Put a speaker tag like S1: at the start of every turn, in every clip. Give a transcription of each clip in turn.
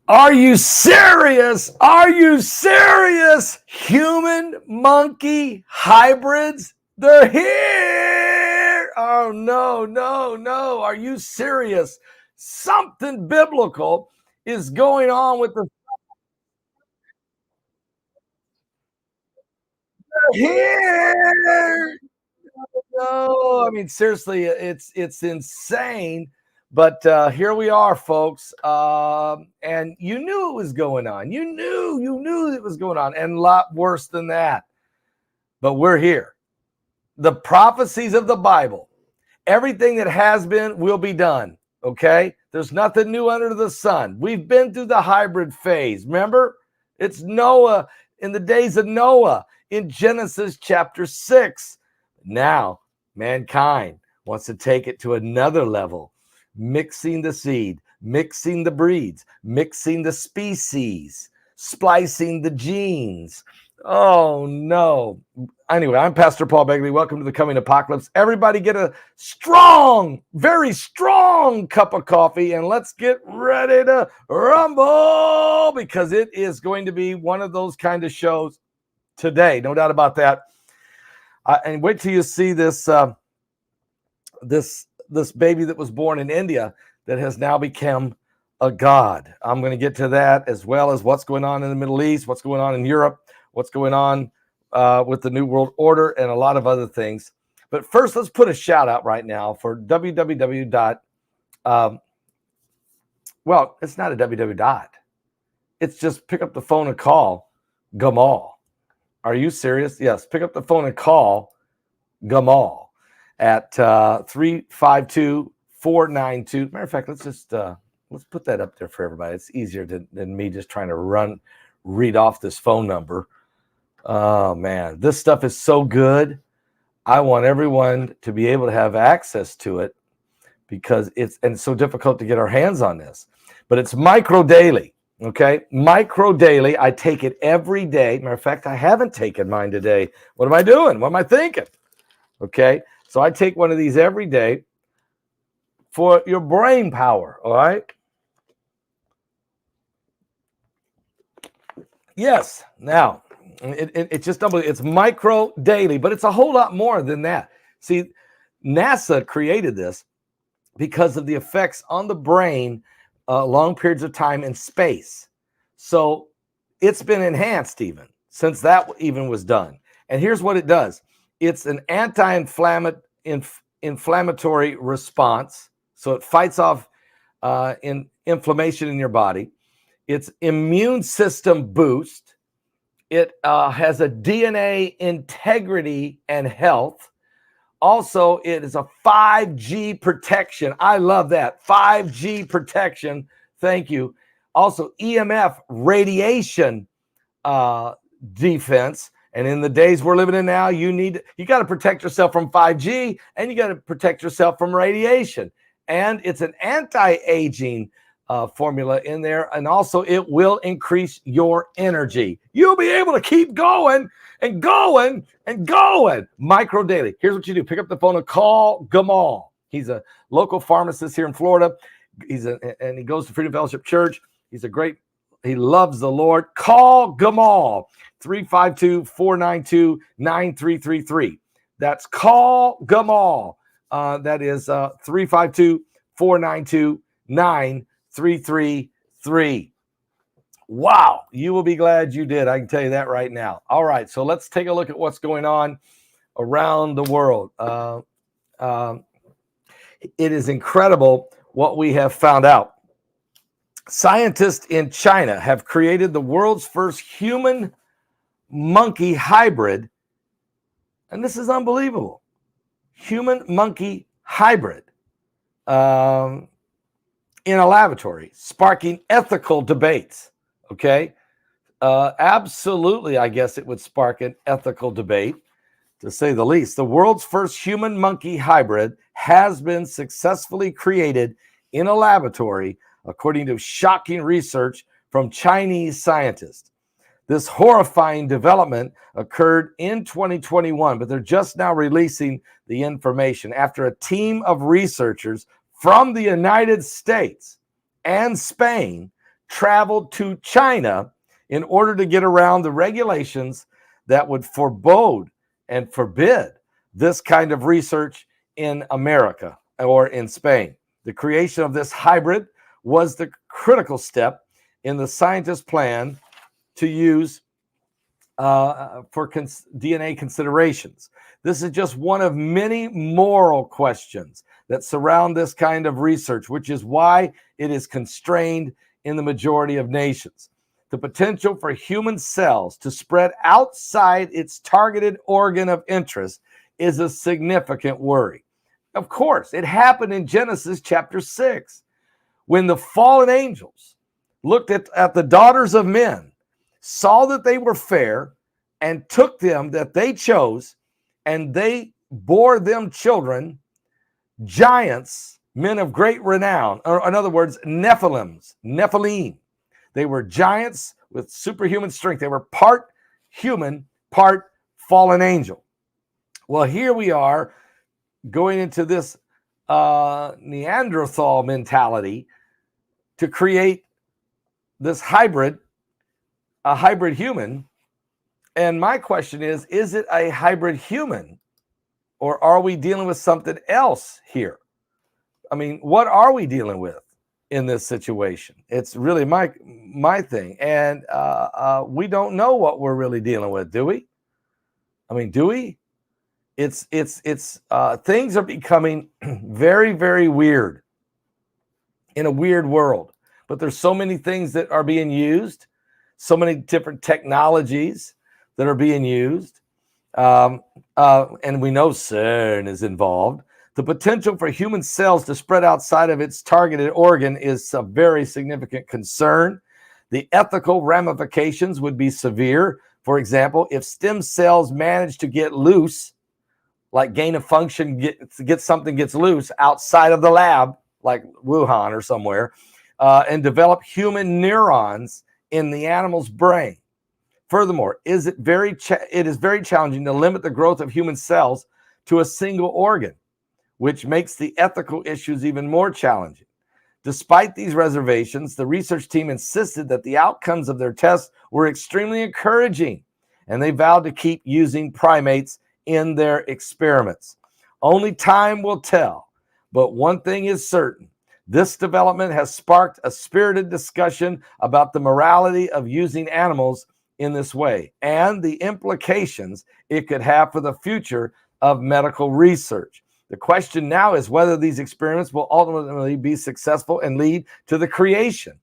S1: Are you serious? Are you serious? Human monkey hybrids? They're here. Oh, no, no, no. Are you serious? Something biblical is going on with the here. No, I mean seriously, it's insane. But here we are, folks. And you knew it was going on. You knew it was going on, and a lot worse than that. But we're here. The prophecies of the Bible, everything that has been will be done. Okay, there's nothing new under the sun. We've been through the hybrid phase. Remember, it's Noah in the days of Noah in Genesis chapter 6. Now, mankind wants to take it to another level, mixing the seed, mixing the breeds, mixing the species, splicing the genes. Oh, no. Anyway, I'm Pastor Paul Begley. Welcome to the Coming Apocalypse. Everybody get a strong, very strong cup of coffee, and let's get ready to rumble, because it is going to be one of those kind of shows today. No doubt about that. And wait till you see this this baby that was born in India that has now become a god. I'm going to get to that, as well as what's going on in the Middle East, what's going on in Europe, what's going on with the New World Order, and a lot of other things. But first, let's put a shout out right now for www. Well, it's not a www. It's just pick up the phone and call Gamal. Are you serious? Yes. Pick up the phone and call Gamal at 352-492. Matter of fact, let's put that up there for everybody. It's easier than me just trying to read off this phone number. Oh, man. This stuff is so good. I want everyone to be able to have access to it, because it's so difficult to get our hands on this. But it's micro daily. Okay, micro daily. I take it every day. Matter of fact, I haven't taken mine today. What am I doing? What am I thinking? Okay, so I take one of these every day for your brain power. All right. Yes. Now, it's just unbelievable. It's micro daily, but it's a whole lot more than that. See, NASA created this because of the effects on the brain long periods of time in space. So it's been enhanced even since that even was done. And here's what it does. It's an anti-inflammatory response. So it fights off inflammation in your body. It's immune system boost. It has a DNA integrity and health. Also, it is a 5G protection. I love that. 5G protection. Thank you. Also, EMF radiation defense. And in the days we're living in now, you got to protect yourself from 5G, and you got to protect yourself from radiation. And it's an anti-aging formula in there. And also, it will increase your energy. You'll be able to keep going and going and going. Micro daily. Here's what you do. Pick up the phone and call Gamal. He's a local pharmacist here in Florida. And he goes to Freedom Fellowship Church. He loves the Lord. Call Gamal. 352-492-9333. That's call Gamal. That is 352-492-9333. Wow, you will be glad you did. I can tell you that right now. All right, so let's take a look at what's going on around the world. It is incredible what we have found out. Scientists in China have created the world's first human-monkey hybrid, and this is unbelievable. Human-monkey hybrid in a laboratory, sparking ethical debates. Okay, absolutely. I guess it would spark an ethical debate, to say the least. The world's first human-monkey hybrid has been successfully created in a laboratory, according to shocking research from Chinese scientists. This horrifying development occurred in 2021, but they're just now releasing the information after a team of researchers from the United States and Spain traveled to China in order to get around the regulations that would forbode and forbid this kind of research in America or in Spain. The creation of this hybrid was the critical step in the scientists' plan to use for DNA considerations. This is just one of many moral questions that surround this kind of research, which is why it is constrained in the majority of nations. The potential for human cells to spread outside its targeted organ of interest is a significant worry. Of course, it happened in Genesis chapter 6 when the fallen angels looked at the daughters of men, saw that they were fair, and took them that they chose, and they bore them children, giants, men of great renown, or in other words, Nephilim. They were giants with superhuman strength. They were part human, part fallen angel. Well, here we are going into this Neanderthal mentality to create this hybrid, a hybrid human. And my question is it a hybrid human, or are we dealing with something else here? I mean, what are we dealing with in this situation? It's really my thing. And we don't know what we're really dealing with, do we? I mean, do we? It's things are becoming very, very weird in a weird world. But there's so many things that are being used, so many different technologies that are being used. And we know CERN is involved. The potential for human cells to spread outside of its targeted organ is a very significant concern. The ethical ramifications would be severe. For example, if stem cells manage to get loose, like gain of function, gets loose outside of the lab, like Wuhan or somewhere, and develop human neurons in the animal's brain. Furthermore, it is very challenging to limit the growth of human cells to a single organ, which makes the ethical issues even more challenging. Despite these reservations, the research team insisted that the outcomes of their tests were extremely encouraging, and they vowed to keep using primates in their experiments. Only time will tell, but one thing is certain. This development has sparked a spirited discussion about the morality of using animals in this way and the implications it could have for the future of medical research. The question now is whether these experiments will ultimately be successful and lead to the creation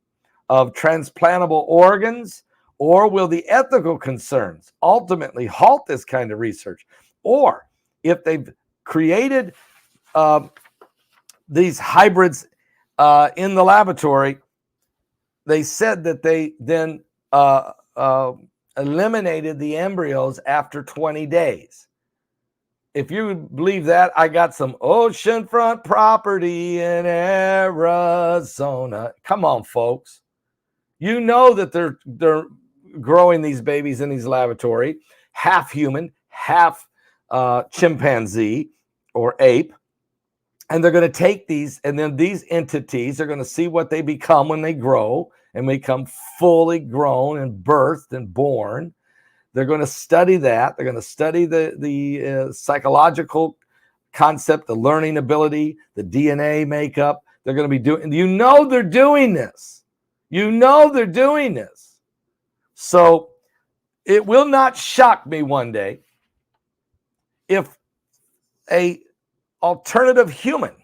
S1: of transplantable organs, or will the ethical concerns ultimately halt this kind of research? Or if they've created these hybrids in the laboratory, they said that they then eliminated the embryos after 20 days. If you believe that, I got some oceanfront property in Arizona. Come on, folks. You know that they're growing these babies in these laboratory, half human, half chimpanzee or ape. And they're going to take these, and then these entities are going to see what they become when they grow and become fully grown and birthed and born. They're going to study that. They're going to study the psychological concept, the learning ability, the DNA makeup. They're going to be doing, you know, they're doing this. You know, they're doing this. So it will not shock me one day if a alternative human,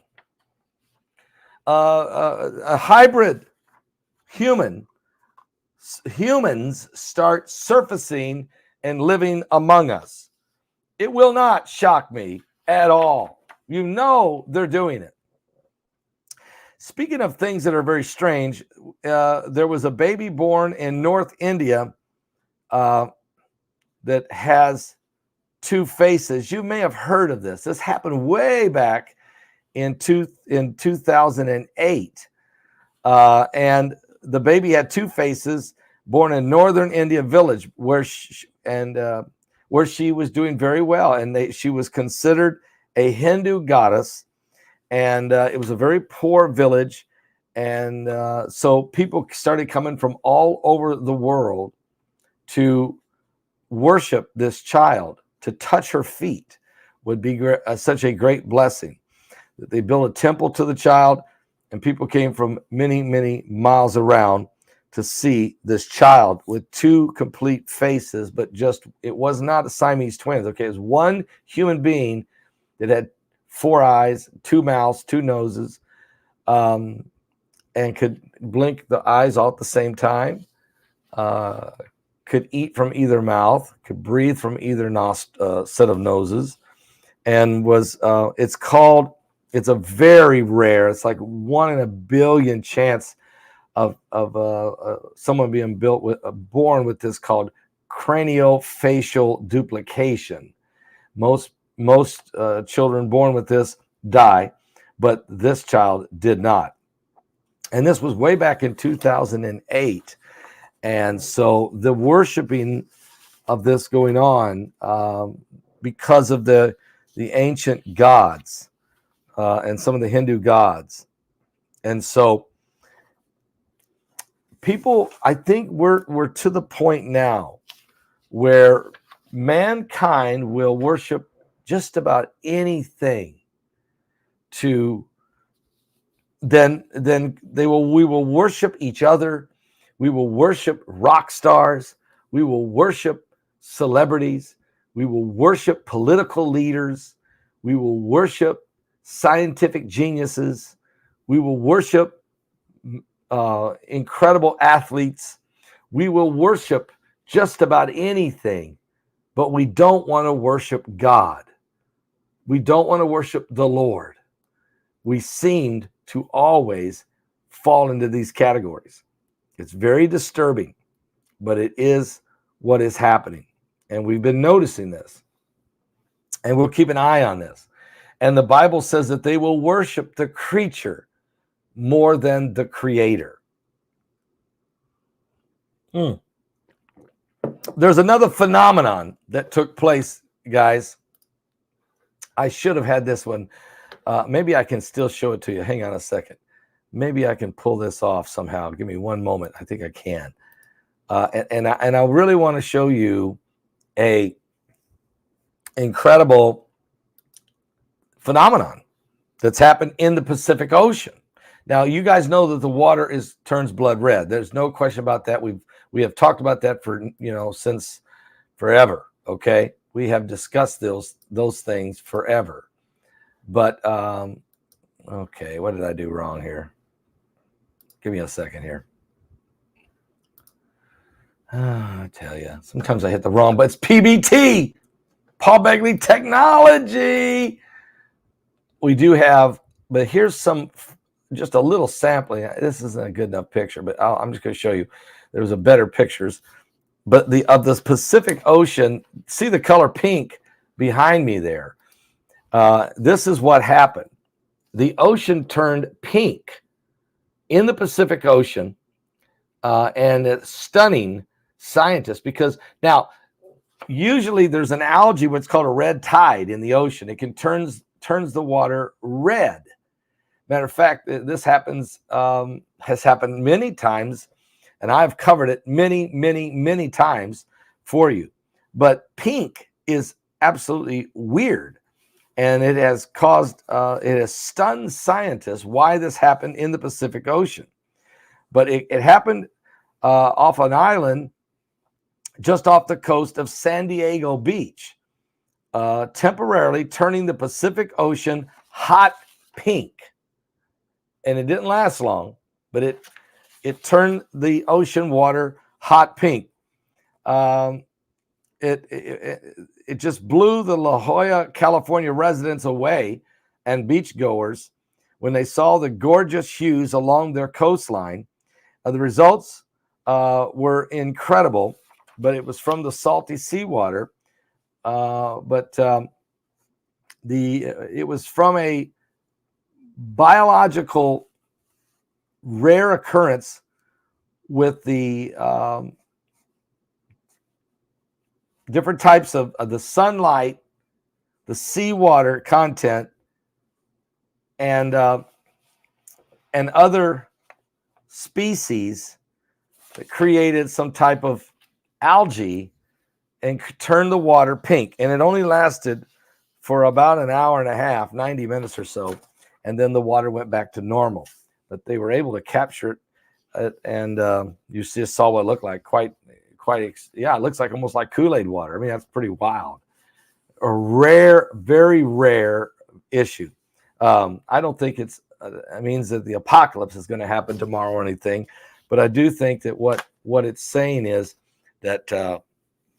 S1: a hybrid humans start surfacing and living among us. It will not shock me at all. You know they're doing it. Speaking of things that are very strange, there was a baby born in North India that has two faces. You may have heard of this. This happened way back in 2008. And the baby had two faces, born in northern India village where she was doing very well. And she was considered a Hindu goddess. And it was a very poor village. And so people started coming from all over the world to worship this child. To touch her feet would be such a great blessing. That they built a temple to the child, and people came from many, many miles around to see this child with two complete faces, but it was not a Siamese twins. Okay, it was one human being that had 4 eyes, 2 mouths, 2 noses, and could blink the eyes all at the same time, could eat from either mouth, could breathe from either set of noses, and was it's a very rare, it's like 1 in a billion chance of someone being born with this, called craniofacial duplication. Most children born with this die, but this child did not. And this was way back in 2008. And so the worshiping of this going on because of the ancient gods and some of the Hindu gods. And so people, I think we're to the point now where mankind will worship just about anything then we will worship each other. We will worship rock stars. We will worship celebrities. We will worship political leaders. We will worship scientific geniuses. We will worship incredible athletes. We will worship just about anything, but we don't want to worship God. We don't want to worship the Lord. We seemed to always fall into these categories. It's very disturbing, but it is what is happening. And we've been noticing this. And we'll keep an eye on this. And the Bible says that they will worship the creature more than the creator. There's another phenomenon that took place, guys. I should have had this one. Maybe I can still show it to you. Hang on a second. Maybe I can pull this off somehow. Give me one moment. I think I can. And I really want to show you a incredible phenomenon that's happened in the Pacific Ocean. Now, you guys know that the water turns blood red. There's no question about that. We have talked about that for since forever. Okay, we have discussed those things forever. But okay, what did I do wrong here? Give me a second here. I tell you, sometimes I hit the wrong, but it's PBT, Paul Begley Technology. We do have, but here's just a little sampling. This isn't a good enough picture, but I'm just going to show you. There's a better pictures. But of the Pacific Ocean, see the color pink behind me there. This is what happened. The ocean turned pink in the Pacific Ocean, and it's stunning scientists, because now usually there's an algae, what's called a red tide in the ocean. It can turns the water red. Matter of fact, this has happened many times, and I've covered it many, many, many times for you. But pink is absolutely weird. And it has stunned scientists why this happened in the Pacific Ocean. But it happened off an island just off the coast of San Diego Beach, temporarily turning the Pacific Ocean hot pink. And it didn't last long, but it turned the ocean water hot pink. It just blew the La Jolla, California residents away and beachgoers when they saw the gorgeous hues along their coastline. The results were incredible, but it was from the salty seawater. It was from a biological rare occurrence with the different types of the sunlight, the seawater content, and other species that created some type of algae and turned the water pink. And it only lasted for about an hour and a half, 90 minutes or so. And then the water went back to normal. But they were able to capture it. And you just saw what it looked like. Yeah, it looks like almost like Kool-Aid water. I mean, that's pretty wild. A rare, very rare issue. I don't think it means that the apocalypse is going to happen tomorrow or anything. But I do think that what it's saying is that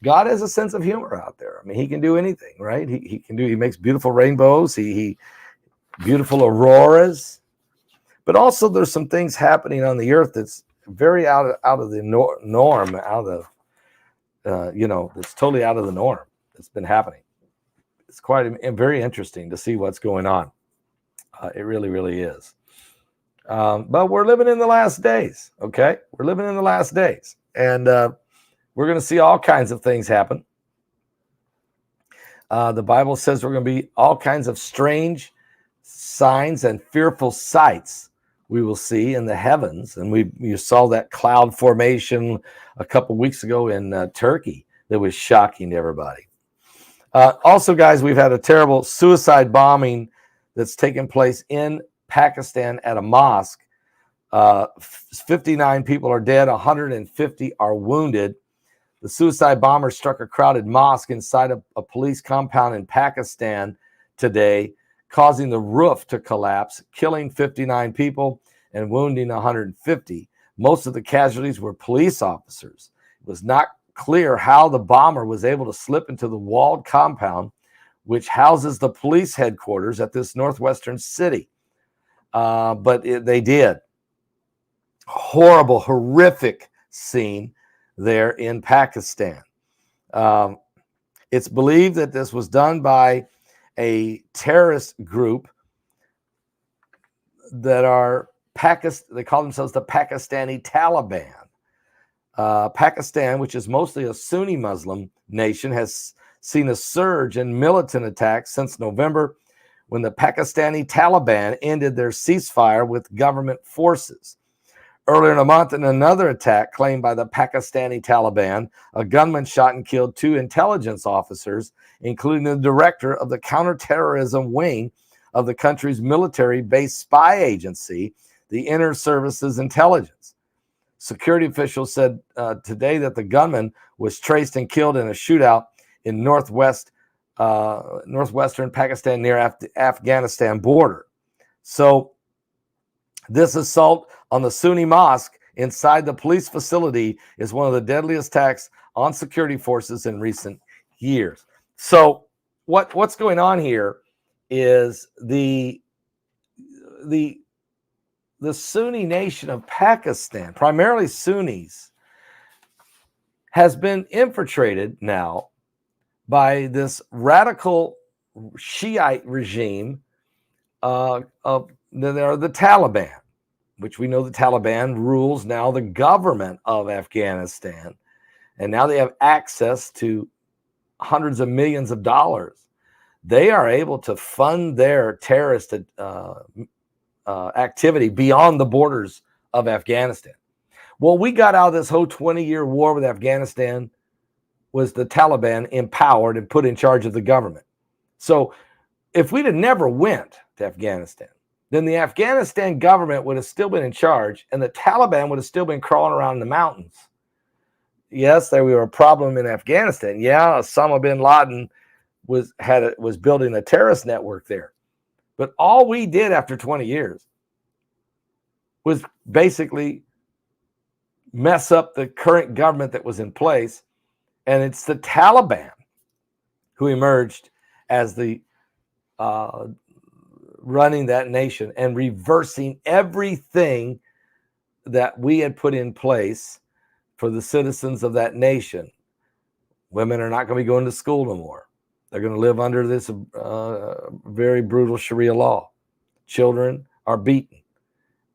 S1: God has a sense of humor out there. I mean, he can do anything, right? He makes beautiful rainbows. He beautiful auroras. But also there's some things happening on the earth that's very out of the norm, it's totally out of the norm. It's been happening. It's quite very interesting to see what's going on. It really, really is. But we're living in the last days, okay? We're living in the last days. And we're going to see all kinds of things happen. The Bible says we're going to be all kinds of strange signs and fearful sights we will see in the heavens. And you saw that cloud formation a couple weeks ago in Turkey that was shocking to everybody. Also, guys, we've had a terrible suicide bombing that's taken place in Pakistan at a mosque. 59 people are dead, 150 are wounded. The suicide bomber struck a crowded mosque inside a police compound in Pakistan today, causing the roof to collapse, killing 59 people and wounding 150. Most of the casualties were police officers. It was not clear how the bomber was able to slip into the walled compound, which houses the police headquarters at this northwestern city. But they did. Horrible, horrific scene there in Pakistan. It's believed that this was done by a terrorist group that are they call themselves the Pakistani Taliban. Pakistan, which is mostly a Sunni Muslim nation, has seen a surge in militant attacks since November, when the Pakistani Taliban ended their ceasefire with government forces. Earlier in the month, in another attack claimed by the Pakistani Taliban, a gunman shot and killed 2 intelligence officers, including the director of the counterterrorism wing of the country's military-based spy agency, the Inter Services Intelligence. Security officials said today that the gunman was traced and killed in a shootout in northwestern Pakistan near Afghanistan border. So this assault on the Sunni mosque inside the police facility is one of the deadliest attacks on security forces in recent years. So what's going on here is the Sunni nation of Pakistan, primarily Sunnis, has been infiltrated now by this radical Shiite regime of the Taliban, which we know the Taliban rules now the government of Afghanistan. And now they have access to hundreds of millions of dollars. They are able to fund their terrorist activity beyond the borders of Afghanistan. Well, we got out of this whole 20-year war with Afghanistan was the Taliban empowered and put in charge of the government. So if we'd have never went to Afghanistan, then the Afghanistan government would have still been in charge and the Taliban would have still been crawling around in the mountains. Yes, there were a problem in Afghanistan. Yeah, Osama bin Laden was building a terrorist network there. But all we did after 20 years was basically mess up the current government that was in place. And it's the Taliban who emerged as the running that nation and reversing everything that we had put in place for the citizens of that nation. Women are not going to be going to school no more. They're going to live under this very brutal Sharia law. Children are beaten.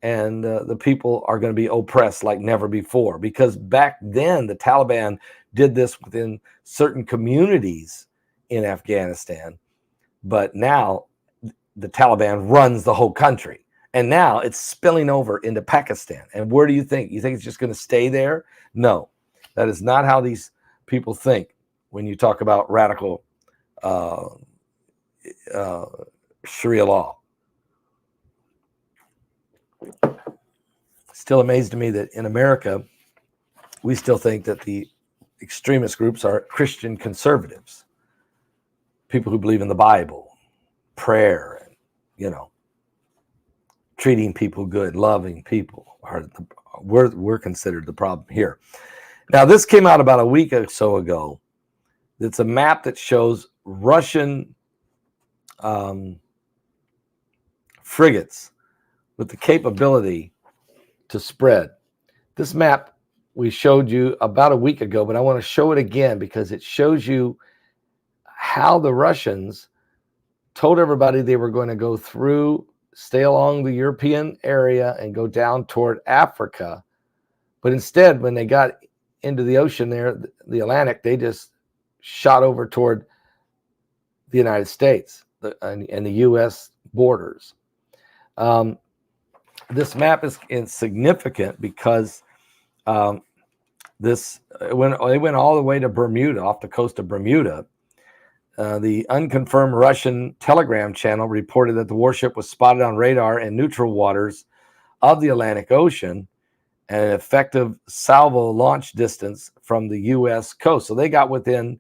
S1: And the people are going to be oppressed like never before. Because back then, the Taliban did this within certain communities in Afghanistan. But now, the Taliban runs the whole country. And now it's spilling over into Pakistan. And where do you think? You think it's just going to stay there? No, that is not how these people think when you talk about radical Sharia law. Still amazed to me that in America, we still think that the extremist groups are Christian conservatives, people who believe in the Bible, prayer, and, you know, treating people good, loving people. We're considered the problem here. Now, this came out about a week or so ago. It's a map that shows Russian frigates with the capability to spread. This map we showed you about a week ago, but I want to show it again because it shows you how the Russians told everybody they were going to go through, stay along the European area and go down toward Africa. But instead, when they got into the ocean there, the Atlantic, they just shot over toward the United States and the U.S. borders. This map is significant because they went all the way to Bermuda, off the coast of Bermuda. The unconfirmed Russian telegram channel reported that the warship was spotted on radar in neutral waters of the Atlantic Ocean at an effective salvo launch distance from the U.S. coast. So they got within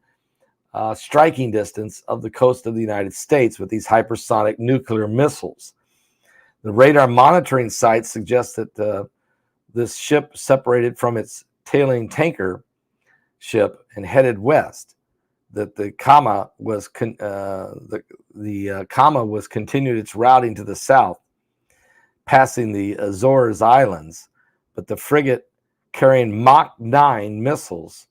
S1: striking distance of the coast of the United States with these hypersonic nuclear missiles. The radar monitoring site suggests that this ship separated from its tailing tanker ship and headed west. That the Kama was Kama was continued its routing to the south, passing the Azores Islands, but the frigate carrying Mach 9 missiles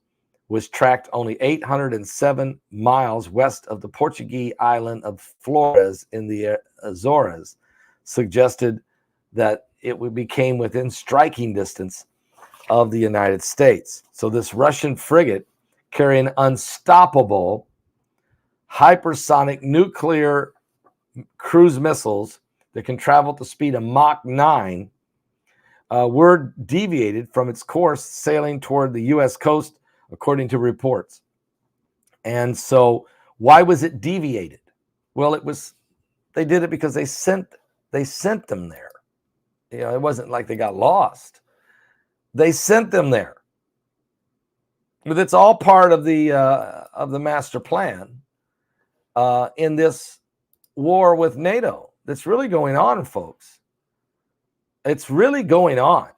S1: was tracked only 807 miles west of the Portuguese island of Flores in the Azores, suggested that it became within striking distance of the United States. So this Russian frigate carrying unstoppable hypersonic nuclear cruise missiles that can travel at the speed of Mach 9 were deviated from its course, sailing toward the U.S. coast, according to reports. And so why was it deviated? Well, they did it because they sent them there. You know, it wasn't like they got lost. They sent them there. But it's all part of the master plan in this war with NATO that's really going on, folks. It's really going on.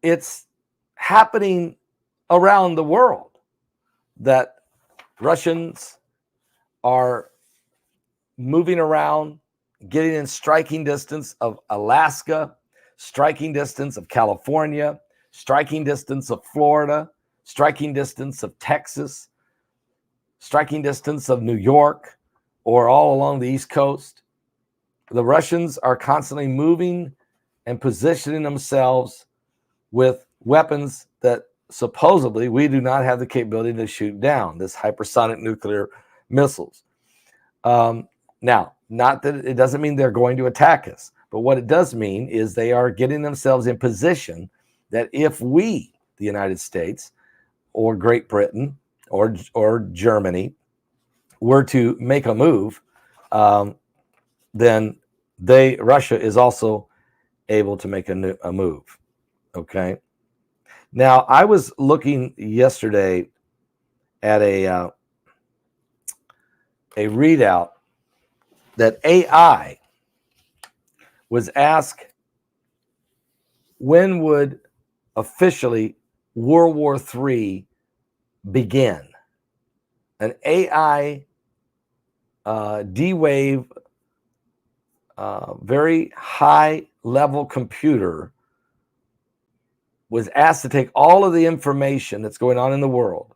S1: It's happening around the world that Russians are moving around, getting in striking distance of Alaska, striking distance of California, striking distance of Florida, striking distance of Texas, striking distance of New York, or all along the East Coast. The Russians are constantly moving and positioning themselves with weapons that supposedly we do not have the capability to shoot down, this hypersonic nuclear missiles. Now, not that it doesn't mean they're going to attack us, but what it does mean is they are getting themselves in position that if we, the United States or Great Britain or Germany, were to make a move, then Russia is also able to make a move. Okay. Now, I was looking yesterday at a readout that AI was asked when would officially World War III begin. An AI D-Wave, very high-level computer was asked to take all of the information that's going on in the world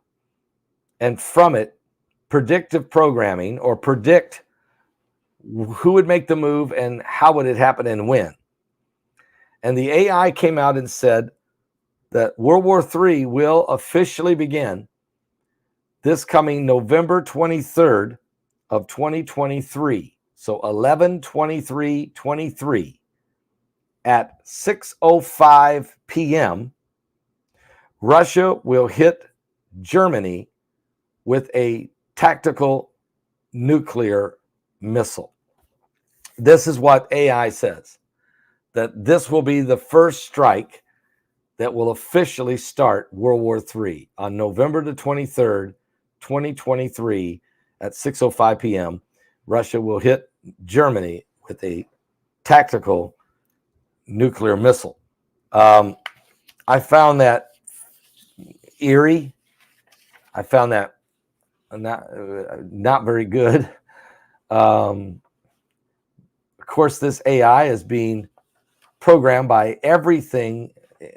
S1: and from it, predictive programming or predict who would make the move and how would it happen and when. And the AI came out and said that World War III will officially begin this coming November 23rd of 2023. So 11/23/23 at 6:05 p.m., Russia will hit Germany with a tactical nuclear missile. This is what AI says, that this will be the first strike that will officially start World War III on November the 23rd, 2023 at 6:05 p.m. Russia will hit Germany with a tactical nuclear missile. I found that eerie. I found that not very good. Of course, this AI is being programmed by everything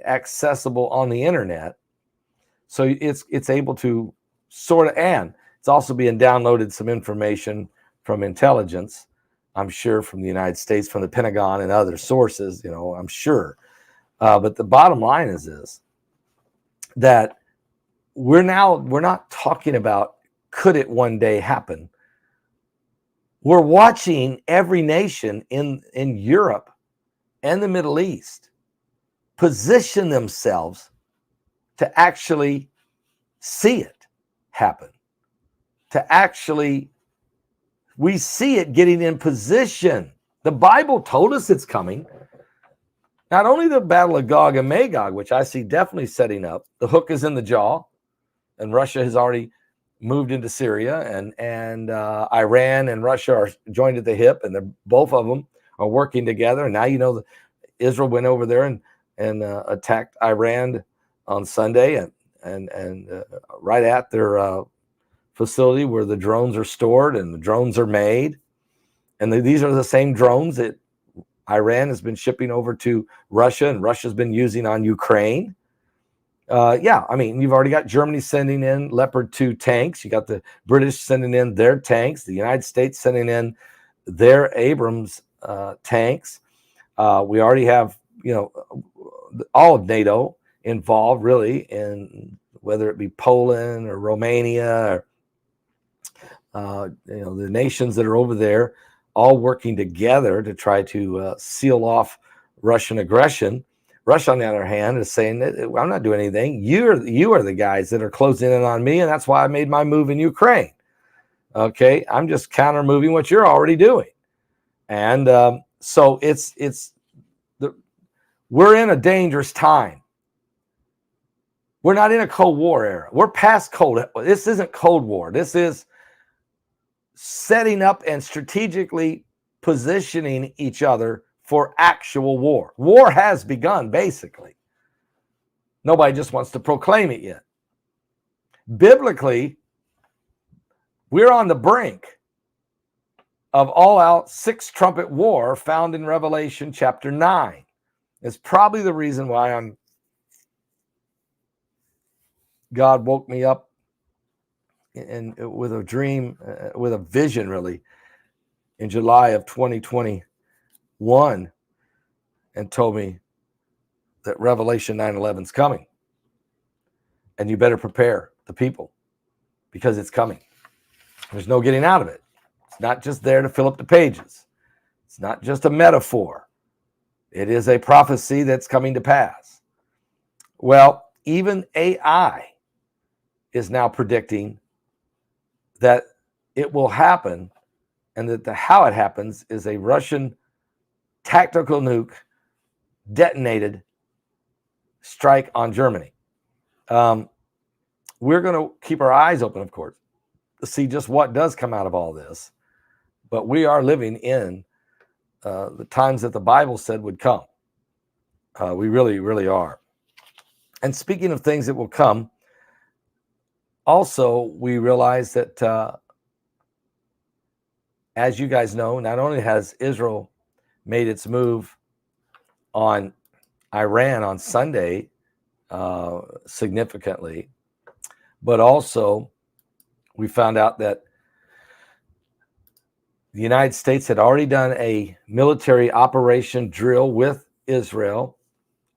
S1: accessible on the internet, so it's able to sort of, and it's also being downloaded some information from intelligence, I'm sure, from the United States, from the Pentagon and other sources, I'm sure. But the bottom line is this, that we're not talking about could it one day happen. We're watching every nation in Europe and the Middle East position themselves to actually see it happen. We see it getting in position. The Bible told us it's coming. Not only the Battle of Gog and Magog, which I see definitely setting up, the hook is in the jaw, and Russia has already moved into Syria, and Iran and Russia are joined at the hip, and both of them are working together. And now Israel went over there and attacked Iran on Sunday, and right at their facility where the drones are stored and the drones are made. And these are the same drones that Iran has been shipping over to Russia, and Russia's been using on Ukraine. You've already got Germany sending in Leopard 2 tanks. You got the British sending in their tanks, the United States sending in their Abrams tanks. We already have, all of NATO involved, really, in whether it be Poland or Romania or the nations that are over there, all working together to try to seal off Russian aggression. Russia, on the other hand, is saying that I'm not doing anything. You are the guys that are closing in on me, and that's why I made my move in Ukraine. Okay, I'm just counter moving what you're already doing, and so we're in a dangerous time. We're not in a Cold War era. We're past Cold. This isn't Cold War. This is setting up and strategically positioning each other for actual war. War has begun, basically. Nobody just wants to proclaim it yet. Biblically, we're on the brink of all-out six-trumpet war found in Revelation chapter 9. It's probably the reason why God woke me up with a dream, with a vision, really, in July of 2021, and told me that Revelation 9:11 is coming, and you better prepare the people because it's coming. There's no getting out of it. It's not just there to fill up the pages. It's not just a metaphor. It is a prophecy that's coming to pass. Well, even AI is now predicting that it will happen, and that how it happens is a Russian tactical nuke detonated strike on Germany. We're going to keep our eyes open, of course, to see just what does come out of all this. But we are living in the times that the Bible said would come. We really, really are. And speaking of things that will come, also, we realize that, as you guys know, not only has Israel made its move on Iran on Sunday significantly, but also we found out that the United States had already done a military operation drill with Israel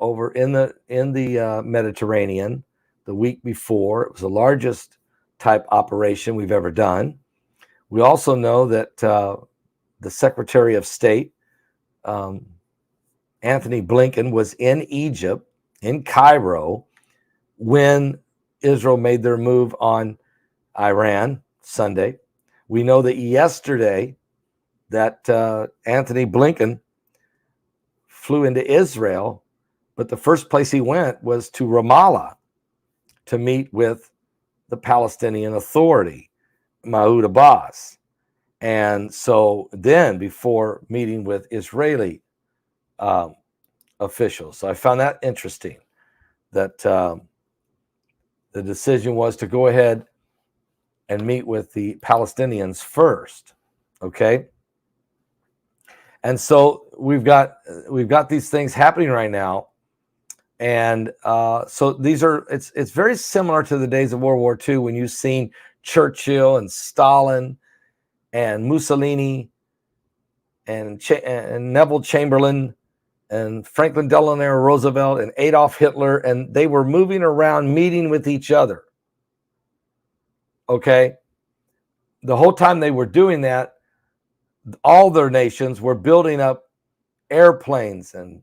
S1: over in the Mediterranean the week before. It was the largest type operation we've ever done. We also know that the Secretary of State, Anthony Blinken, was in Egypt, in Cairo, when Israel made their move on Iran Sunday. We know that yesterday that Anthony Blinken flew into Israel, but the first place he went was to Ramallah to meet with the Palestinian Authority, Mahmoud Abbas. And so then, before meeting with Israeli officials. So I found that interesting, that the decision was to go ahead and meet with the Palestinians first. Okay. And so we've got these things happening right now. And so these are, it's very similar to the days of World War II, when you've seen Churchill and Stalin and Mussolini and Neville Chamberlain and Franklin Delano Roosevelt and Adolf Hitler, and they were moving around meeting with each other. Okay? The whole time they were doing that, all their nations were building up airplanes and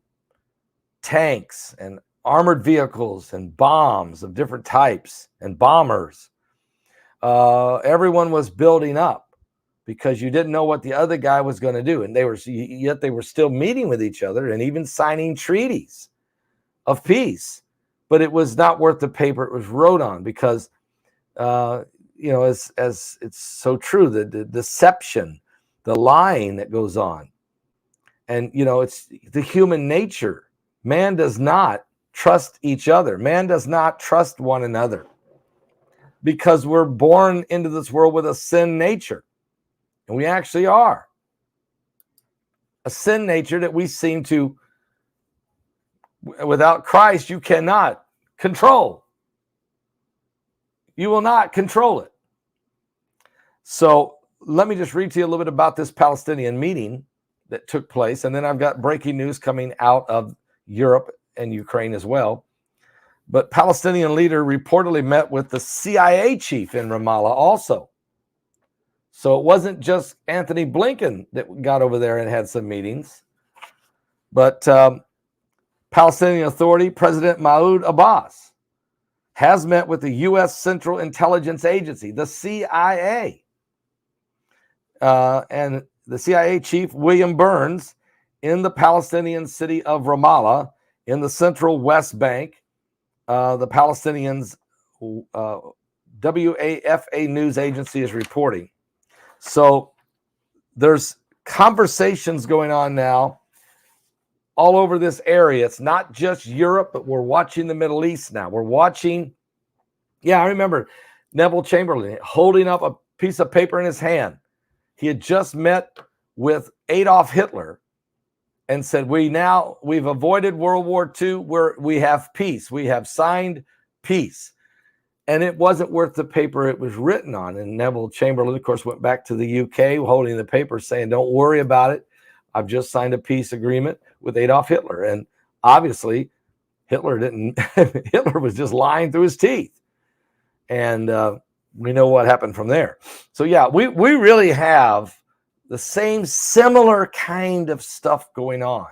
S1: tanks and armored vehicles and bombs of different types and bombers. Everyone was building up, because you didn't know what the other guy was going to do. And yet they were still meeting with each other and even signing treaties of peace. But it was not worth the paper it was wrote on, because, as it's so true, the deception, the lying that goes on. And, it's the human nature. Man does not trust each other. Man does not trust one another, because we're born into this world with a sin nature. And we actually are. A sin nature that we seem to, without Christ, you cannot control. You will not control it. So let me just read to you a little bit about this Palestinian meeting that took place. And then I've got breaking news coming out of Europe and Ukraine as well. But Palestinian leader reportedly met with the CIA chief in Ramallah also. So it wasn't just Anthony Blinken that got over there and had some meetings, but Palestinian Authority President Mahmoud Abbas has met with the U.S. Central Intelligence Agency, the CIA, and the CIA chief William Burns in the Palestinian city of Ramallah in the central West Bank. The Palestinians' WAFA news agency is reporting. So there's conversations going on now all over this area. It's not just Europe, but we're watching the Middle East now. We're watching, I remember Neville Chamberlain holding up a piece of paper in his hand. He had just met with Adolf Hitler and said, we've avoided World War II, where we have peace. We have signed peace. And it wasn't worth the paper it was written on. And Neville Chamberlain, of course, went back to the UK holding the paper saying, don't worry about it. I've just signed a peace agreement with Adolf Hitler. And obviously, Hitler was just lying through his teeth. And we know what happened from there. So, we really have the same similar kind of stuff going on.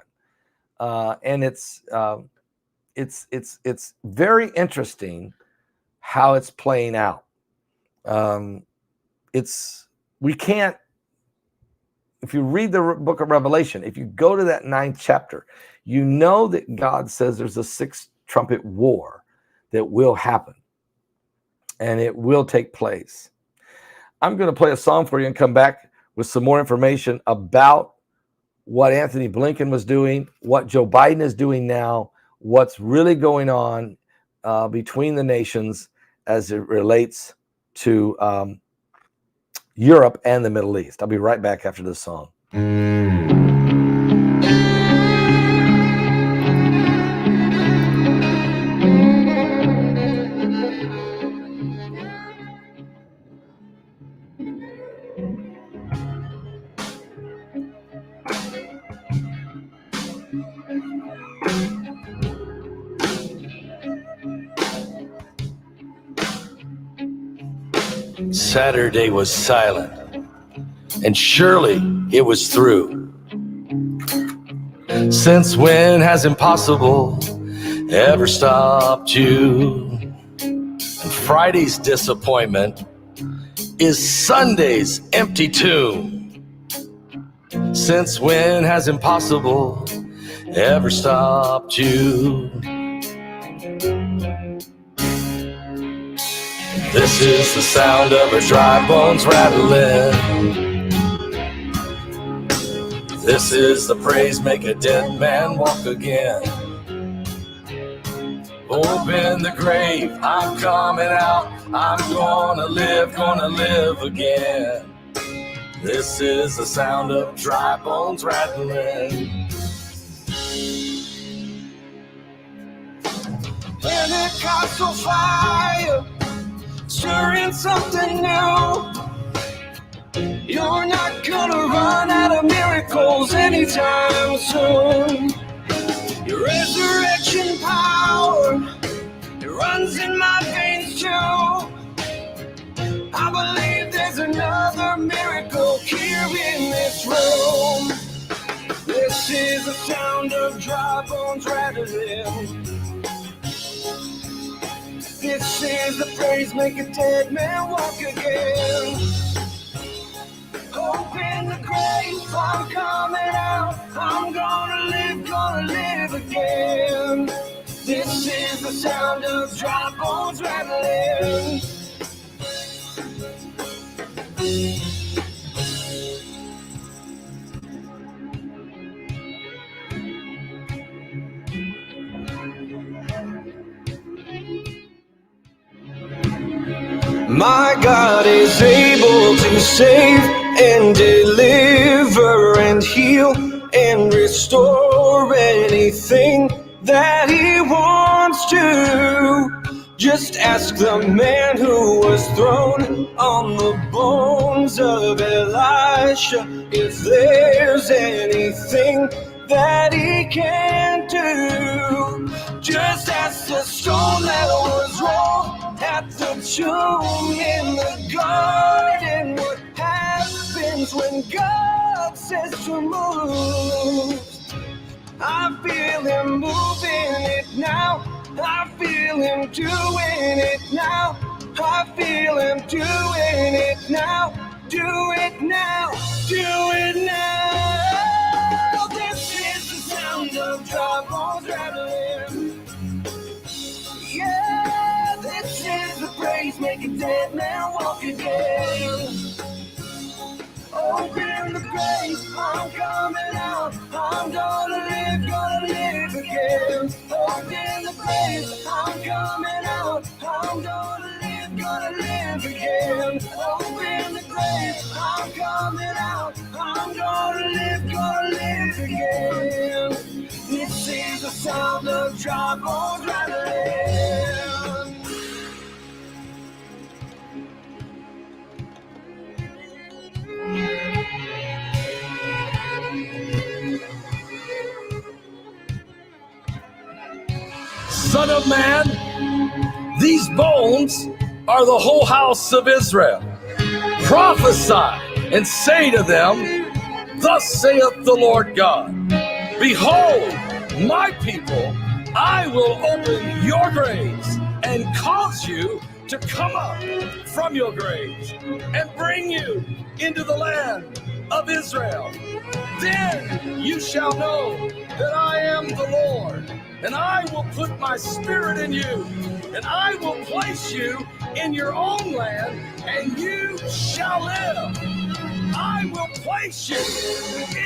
S1: And it's very interesting how it's playing out. We can't, if you read the book of Revelation, if you go to that 9th chapter, you know that God says there's a 6th trumpet war that will happen, and it will take place. I'm going to play a song for you and come back with some more information about what Anthony Blinken was doing, what Joe Biden is doing now, what's really going on between the nations as it relates to Europe and the Middle East. I'll be right back after this song. Saturday was silent, and surely it was through. Since when has impossible ever stopped you? And Friday's disappointment is Sunday's empty tomb. Since when has impossible ever stopped you? This is the sound of her dry bones rattling. This is the praise make a dead man walk again. Open the grave, I'm coming out. I'm gonna live again. This is the sound of dry bones rattling. Pentecostal fire, stirring something new. You're not gonna run out of miracles anytime soon. Your resurrection power, it runs in my veins too. I believe there's another miracle here in this room. This is the sound of dry bones rattling. This is the praise make a dead man walk again. Open the grave, I'm coming out. I'm gonna live again. This is the sound of dry bones rattling. My God is able to save and deliver and heal and restore anything that He wants to. Just ask the man who was thrown on the bones of Elisha if there's anything that He can't do. Just ask the stone that was rolled at the tomb in the garden what happens when God says to move. I feel Him moving it now. I feel Him doing it now. I feel Him doing it now. Do it now. Do it now. This is the sound of dry bones rattling. Yeah, this is the praise make a dead man walk again. Open the grave, I'm coming out. I'm gonna live again. Open the grave, I'm coming out. I'm gonna live again. Open the grave, I'm coming out. I'm gonna live again. This is the sound of dry bones rattling. Son of man, these bones are the whole house of Israel. Prophesy and say to them, thus saith the Lord God, behold, my people, I will open your graves and cause you to come up from your graves and bring you into the land of Israel. Then you shall know that I am the Lord, and I will put my spirit in you, and I will place you in your own land, and you shall live. I will place you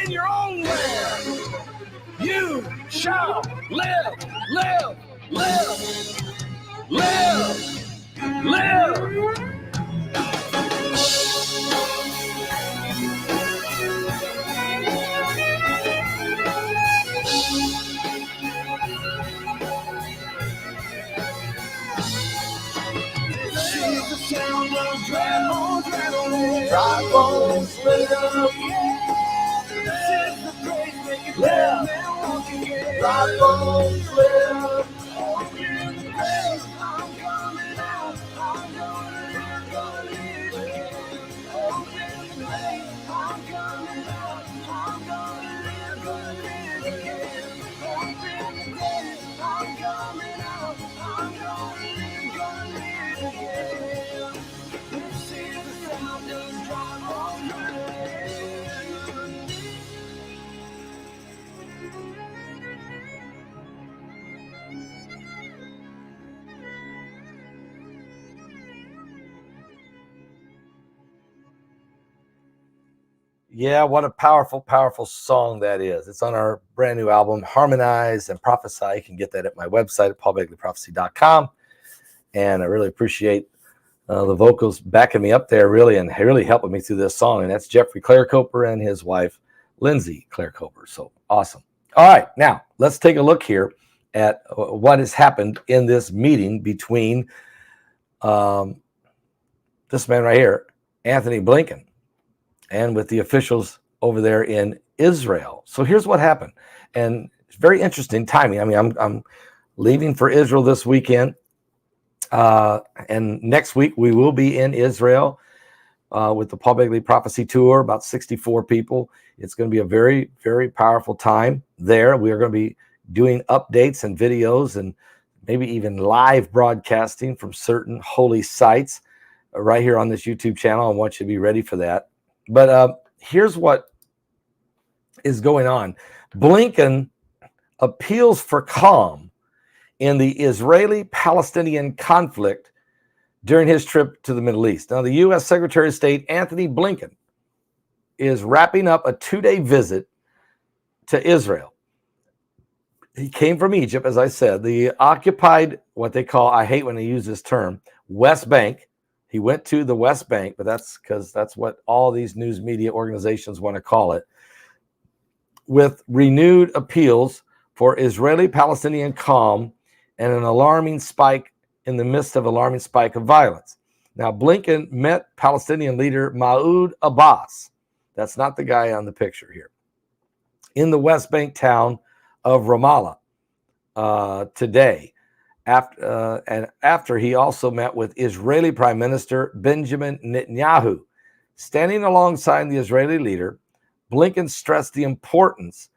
S1: in your own land. You shall live, live, live, live, live. Sound of dry bones rattling. Dry bones live. This is the praise make it live. Dry bones live. Open the grave, I'm coming out. I'm gonna live again. Open the grave, I'm coming out. Yeah, what a powerful, powerful song that is. It's on our brand new album, Harmonize and Prophesy. You can get that at my website at paulbegleyprophecy.com. And I really appreciate the vocals backing me up there, really, and really helping me through this song. And that's Jeffrey Clare-Coper and his wife, Lindsay Clare-Coper. So awesome. All right, now let's take a look here at what has happened in this meeting between this man right here, Anthony Blinken, and with the officials over there in Israel. So here's what happened. And it's very interesting timing. I mean, I'm leaving for Israel this weekend. And next week we will be in Israel with the Paul Begley Prophecy Tour, about 64 people. It's going to be a very, very powerful time there. We are going to be doing updates and videos and maybe even live broadcasting from certain holy sites right here on this YouTube channel. I want you to be ready for that. But here's what is going on. Blinken appeals for calm in the Israeli-Palestinian conflict during his trip to the Middle East. Now, the U.S. Secretary of State, Anthony Blinken, is wrapping up a 2-day visit to Israel. He came from Egypt, as I said, the occupied, what they call, I hate when they use this term, West Bank. He went to the West Bank, but that's because that's what all these news media organizations want to call it, with renewed appeals for Israeli-Palestinian calm and an alarming spike in the midst of alarming spike of violence. Now, Blinken met Palestinian leader Mahmoud Abbas. That's not the guy on the picture here. In the West Bank town of Ramallah today. After he also met with Israeli Prime Minister Benjamin Netanyahu. Standing alongside the Israeli leader, Blinken stressed the importance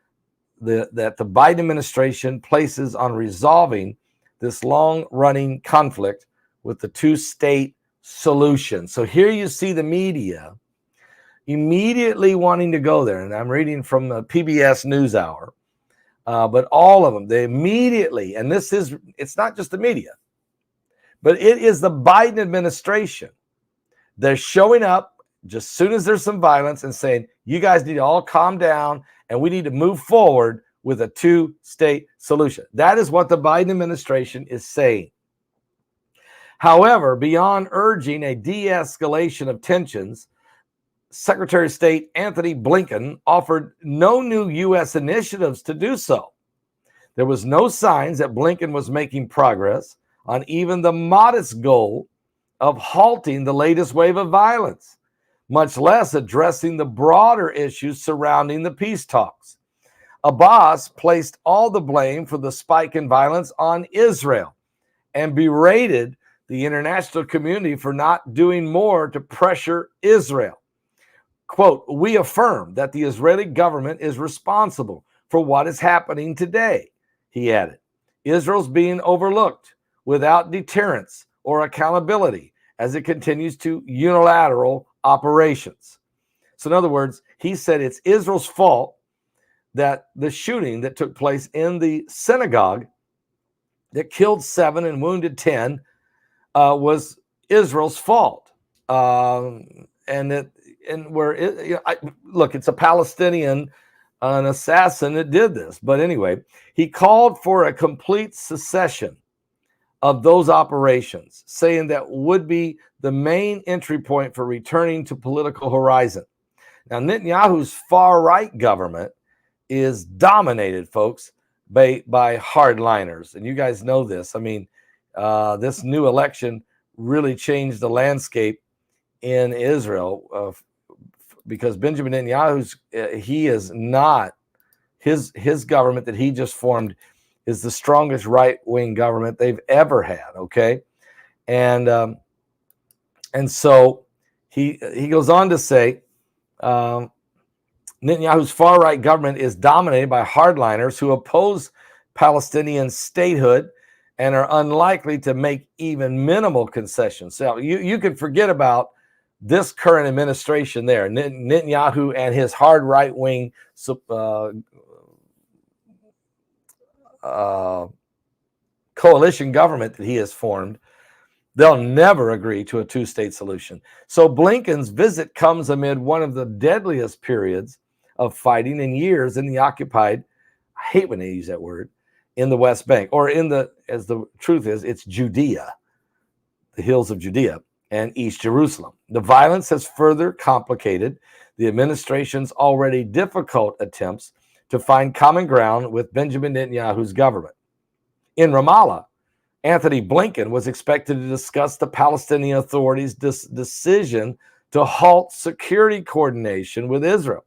S1: that the Biden administration places on resolving this long-running conflict with the two-state solution. So here you see the media immediately wanting to go there. And I'm reading from the PBS NewsHour. But all of them, they immediately, and it's not just the media, but it is the Biden administration. They're showing up just as soon as there's some violence and saying, you guys need to all calm down and we need to move forward with a two-state solution. That is what the Biden administration is saying. However, beyond urging a de-escalation of tensions, Secretary of State Anthony Blinken offered no new U.S. initiatives to do so. There was no signs that Blinken was making progress on even the modest goal of halting the latest wave of violence, much less addressing the broader issues surrounding the peace talks. Abbas placed all the blame for the spike in violence on Israel and berated the international community for not doing more to pressure Israel. Quote, we affirm that the Israeli government is responsible for what is happening today, he added. Israel's being overlooked without deterrence or accountability as it continues to unilateral operations. So in other words, he said it's Israel's fault that the shooting that took place in the synagogue that killed 7 and wounded 10 was Israel's fault. Look, it's a Palestinian, an assassin that did this. But anyway, he called for a complete cessation of those operations, saying that would be the main entry point for returning to political horizon. Now, Netanyahu's far-right government is dominated, folks, by hardliners. And you guys know this. I mean, this new election really changed the landscape in Israel because Benjamin Netanyahu's he is not his government that he just formed is the strongest right-wing government they've ever had. Okay, and so he goes on to say Netanyahu's far-right government is dominated by hardliners who oppose Palestinian statehood and are unlikely to make even minimal concessions. So you can forget about this current administration there, Netanyahu and his hard right-wing coalition government that he has formed. They'll never agree to a two-state solution. So Blinken's visit comes amid one of the deadliest periods of fighting in years in the occupied, I hate when they use that word, in the West Bank, or as the truth is, it's Judea, the hills of Judea and East Jerusalem. The violence has further complicated the administration's already difficult attempts to find common ground with Benjamin Netanyahu's government. In Ramallah, Anthony Blinken was expected to discuss the Palestinian Authority's decision to halt security coordination with Israel.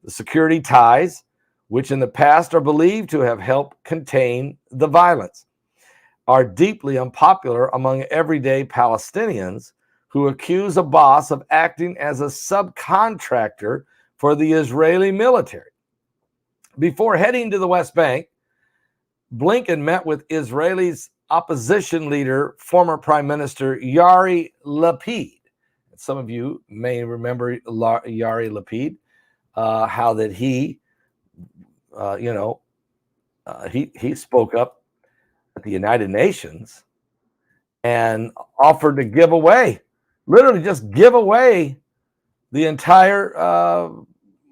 S1: The security ties, which in the past are believed to have helped contain the violence, are deeply unpopular among everyday Palestinians who accuse Abbas of acting as a subcontractor for the Israeli military. Before heading to the West Bank, Blinken met with Israel's opposition leader, former Prime Minister Yair Lapid. Some of you may remember Yair Lapid, how that he spoke up at the United Nations and offered to give away, literally just give away the entire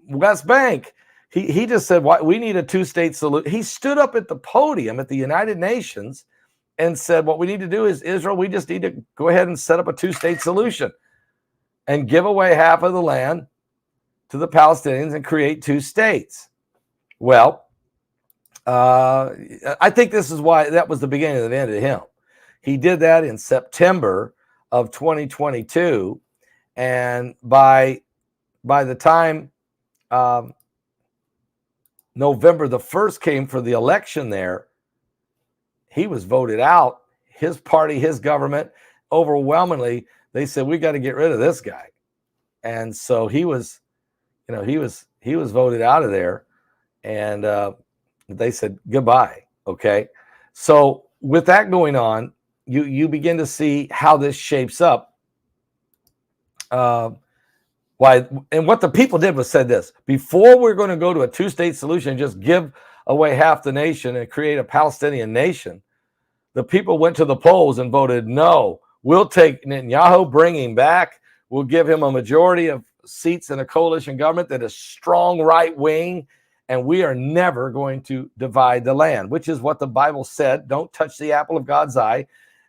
S1: West Bank. He just said, we need a two-state solution. He stood up at the podium at the United Nations and said, what we need to do is, Israel, we just need to go ahead and set up a two-state solution and give away half of the land to the Palestinians and create two states. Well, I think this is why that was the beginning of the end of him. He did that in September of 2022. And by the time November the 1st came for the election there, he was voted out. His party, his government, overwhelmingly, they said, we got to get rid of this guy. And so he was voted out of there, and they said goodbye. Okay. So with that going on, you begin to see how this shapes up. And what the people did was said this: before we're going to go to a two-state solution and just give away half the nation and create a Palestinian nation, the people went to the polls and voted no. We'll take Netanyahu, bring him back. We'll give him a majority of seats in a coalition government that is strong right wing, and we are never going to divide the land, which is what the Bible said. Don't touch the apple of God's eye,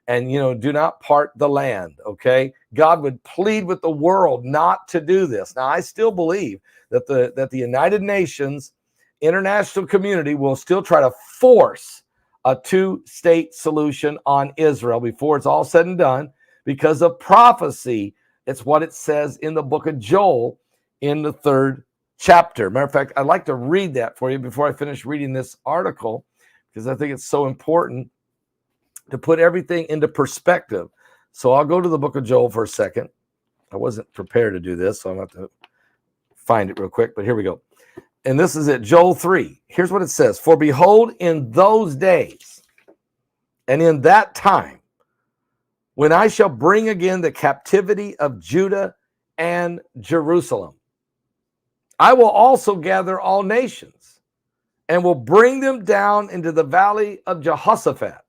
S1: and do not part the land. Okay, God would plead with the world not to do this. Now, I still believe that the United Nations international community will still try to force a two-state solution on Israel before it's all said and done, because of prophecy. It's what it says in the book of Joel in the 3rd chapter. Matter of fact, I'd like to read that for you before I finish reading this article, because I think it's so important to put everything into perspective. So I'll go to the book of Joel for a second. I wasn't prepared to do this, so I'm going to have to find it real quick, but here we go. And this is it, Joel 3. Here's what it says. For behold, in those days and in that time, when I shall bring again the captivity of Judah and Jerusalem, I will also gather all nations and will bring them down into the valley of Jehoshaphat,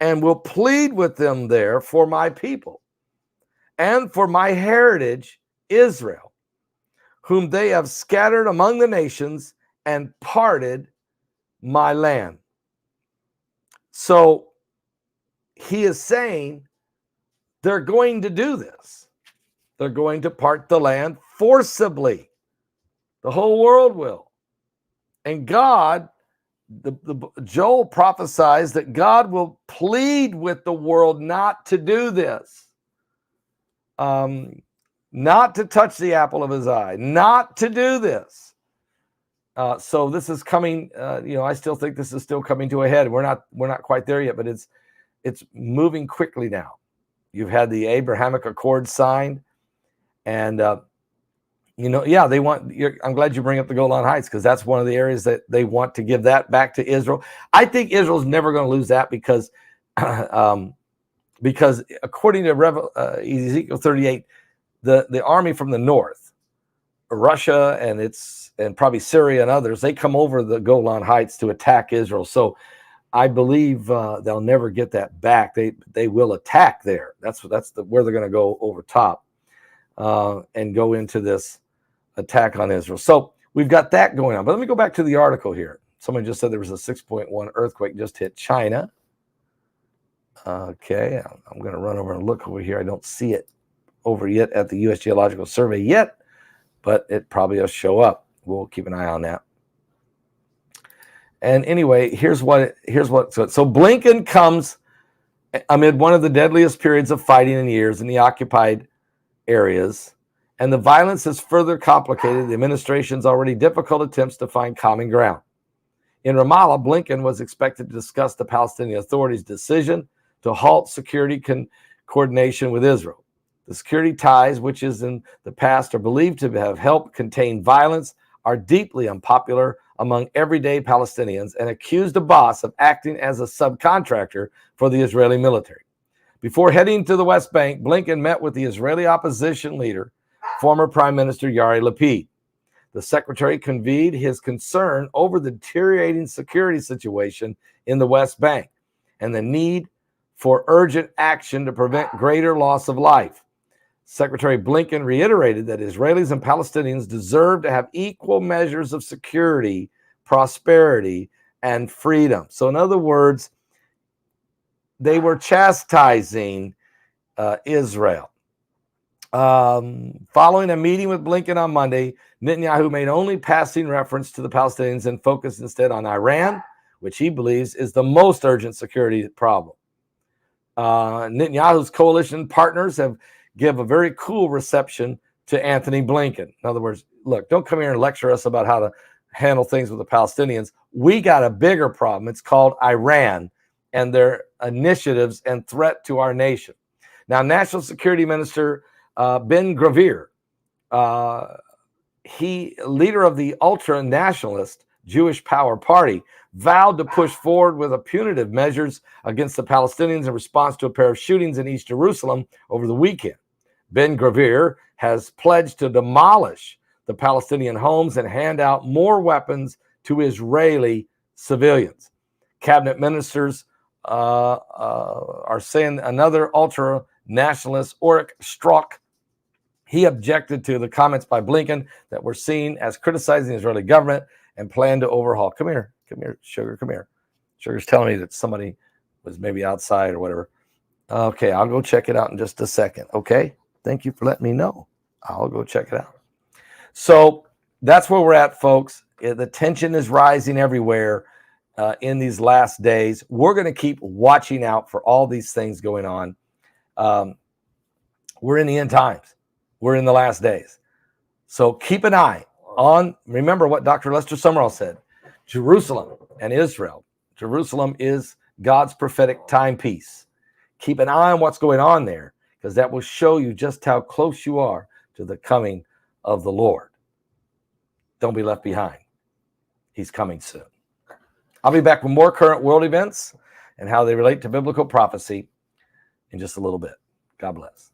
S1: and will plead with them there for my people and for my heritage Israel, whom they have scattered among the nations and parted my land. So he is saying they're going to do this. They're going to part the land forcibly. The whole world will. And God, Joel prophesies that God will plead with the world not to do this. Not to touch the apple of his eye, not to do this. So this is coming, I still think this is still coming to a head. We're not quite there yet, but it's moving quickly now. You've had the Abrahamic Accord signed, and they want. I'm glad you bring up the Golan Heights, because that's one of the areas that they want to give that back to Israel. I think Israel's never going to lose that because according to Ezekiel 38, the army from the north, Russia and probably Syria and others, they come over the Golan Heights to attack Israel. So I believe they'll never get that back. They will attack there. That's where they're going to go over top and go into this attack on Israel. So we've got that going on. But let me go back to the article here. Someone just said there was a 6.1 earthquake just hit China. Okay, I'm going to run over and look over here. I don't see it over yet at the U.S. Geological Survey yet, but it probably will show up. We'll keep an eye on that. And anyway, here's what. So Blinken comes amid one of the deadliest periods of fighting in years in the occupied areas, and the violence has further complicated the administration's already difficult attempts to find common ground. In Ramallah, Blinken was expected to discuss the Palestinian Authority's decision to halt security coordination with Israel. The security ties, which is in the past are believed to have helped contain violence, are deeply unpopular among everyday Palestinians and accused Abbas of acting as a subcontractor for the Israeli military. Before heading to the West Bank, Blinken met with the Israeli opposition leader, former Prime Minister Yair Lapid. The secretary conveyed his concern over the deteriorating security situation in the West Bank and the need for urgent action to prevent greater loss of life. Secretary Blinken reiterated that Israelis and Palestinians deserve to have equal measures of security, prosperity, and freedom. So in other words, they were chastising Israel. Following a meeting with Blinken on Monday, Netanyahu made only passing reference to the Palestinians and focused instead on Iran, which he believes is the most urgent security problem. Netanyahu's coalition partners have give a very cool reception to Anthony Blinken. In other words, look, don't come here and lecture us about how to handle things with the Palestinians. We got a bigger problem. It's called Iran and their initiatives and threat to our nation. Now, National Security Minister Ben-Gvir, leader of the ultra-nationalist Jewish Power Party, vowed to push forward with punitive measures against the Palestinians in response to a pair of shootings in East Jerusalem over the weekend. Ben-Gvir has pledged to demolish the Palestinian homes and hand out more weapons to Israeli civilians. Cabinet ministers are saying another ultra-nationalist, Orik Strock, he objected to the comments by Blinken that were seen as criticizing the Israeli government and planned to overhaul. Come here, Sugar, come here. Sugar's telling me that somebody was maybe outside or whatever. Okay, I'll go check it out in just a second, okay? Thank you for letting me know. I'll go check it out. So that's where we're at, folks. The tension is rising everywhere in these last days. We're going to keep watching out for all these things going on. We're in the end times. We're in the last days. So keep an eye on, remember what Dr. Lester Summerall said, Jerusalem and Israel. Jerusalem is God's prophetic timepiece. Keep an eye on what's going on there, because that will show you just how close you are to the coming of the Lord. Don't be left behind. He's coming soon. I'll be back with more current world events and how they relate to biblical prophecy in just a little bit. God bless.